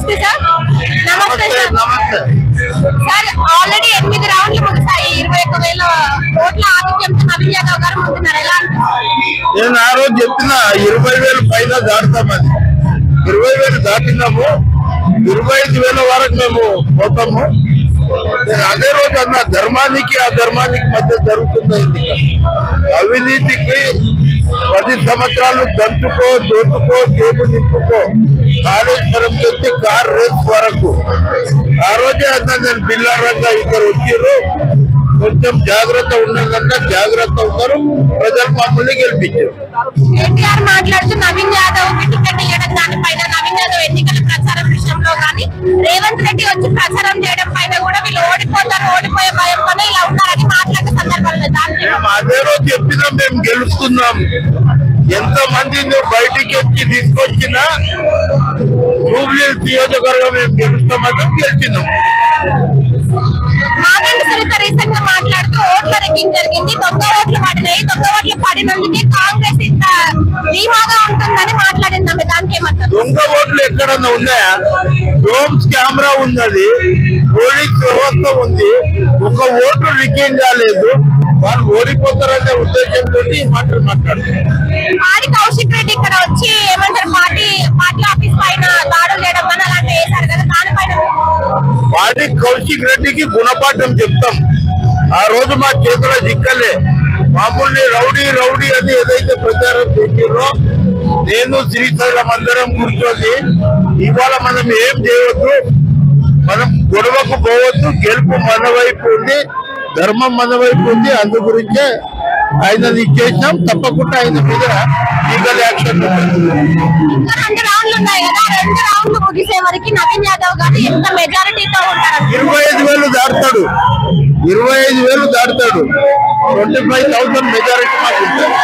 నమస్తే సార్. నమస్తే సార్. నమస్తే సార్, ఆల్రెడీ 8 రౌండ్లు ముగిసాయి. 21,000 ఓట్ల ఆధిక్యంతో నవీన్ యాదవ్ గారు ముందున్నారు. ఎలా అనిపిస్తుంది? నేను ఆ రోజు చెప్పిన 20,000 పైన దాటుతామని. 20,000 దాటినాము. 25,000 వరకు మేము పోతాము. నేను అదే రోజు అన్న, ధర్మానికి అధర్మానికి మధ్య జరుగుతుంది. అవినీతికి 10 సంవత్సరాలు దంచుకో, దోచుకో, జేబు నింపుకో, కాళేశ్వరం నుంచి కార్ రేస్ వరకు. ఆ రోజే అన్నా నేను బిల్లారంగా ఇద్దరు వచ్చారు, కొంచెం జాగ్రత్త ఉన్నదంటే జాగ్రత్త ఉన్నారు, ప్రజలు మమ్మల్ని గెలిపించారు. ఎన్టీఆర్ మాట్లాడుతూ నవీన్ యాదవ్ కి టికెట్ ఇవ్వడం దానిపైన, నవీన్ యాదవ్ ఎన్నికల ప్రచారం విషయంలో కానీ, రేవంత్ రెడ్డి వచ్చి ప్రచారం చేయడం పైన కూడా వీళ్ళు ఓడిపోతారు, ఓడిపోయే భయంతోనే ఇలా ఉన్నారని మాట్లాడే సందర్భాలు దానికి అదే రోజు చెప్పినా మేము గెలుస్తున్నాం. ఎంత మంది బయటికి వచ్చి తీసుకొచ్చినా జూబ్లీ నియోజకవర్గం మేము గెలుస్తామని గెలిచినాం. మాగంటి సునీత రీసెంట్ గా మాట్లాడుతూ ఓట్ల రిగ్గింగ్ జరిగింది, దొంగ ఓట్లు పడినాయి, దొంగ ఓట్లు పడినందుకే కాంగ్రెస్ ఇంత ధీమాగా ఉంటుందని మాట్లాడింది. దానికి ఏమంటారు? దొంగ ఓట్లు ఎక్కడన్నా ఉన్నాయా? డ్రోన్స్ కెమెరా ఉన్నది, పోలీస్ వ్యవస్థ ఉంది, ఒక ఓటు రిగ్గింగ్ కాలేదు. వాళ్ళు ఓడిపోతారనే ఉద్దేశంతో మాటలు మాట్లాడుతున్నారు. పాడి కౌశిక్ రెడ్డి ఇక్కడ వచ్చి ఏమంటారు, పార్టీ ఆఫీస్ పైన దాడులు చేయడం అని అలాంటివి వేశారు కదా, దానిపైన పాడి కౌశిక్ రెడ్డికి గుణపాఠం చెప్తాం. ఆ రోజు మా చేతిలో దిక్కలే, మామూలు రౌడీ రౌడీ అని ఏదైతే ప్రచారం చేసిరో, నేను శ్రీశైలం అందరం కూర్చొని ఇవాళ మనం ఏం చేయవద్దు, మనం గొడవకు పోవద్దు, గెలుపు మన వైపు ఉంది, ధర్మం మన వైపు ఉంది, అందు గురించే ఆయన ఇచ్చేసినాం. తప్పకుండా ఆయన మీద లీగల్ యాక్షన్. 2 రౌండ్లు ఉన్నాయి కదా, 2 రౌండ్లు ముగిసే వరకు నవీన్ యాదవ్ గారు ఎంత మెజారిటీతో ఉంటారు? 25,000 దాటుతాడు. 25,000 దాటుతాడు. 25,000 మెజారిటీ మాకు ఉంటుంది.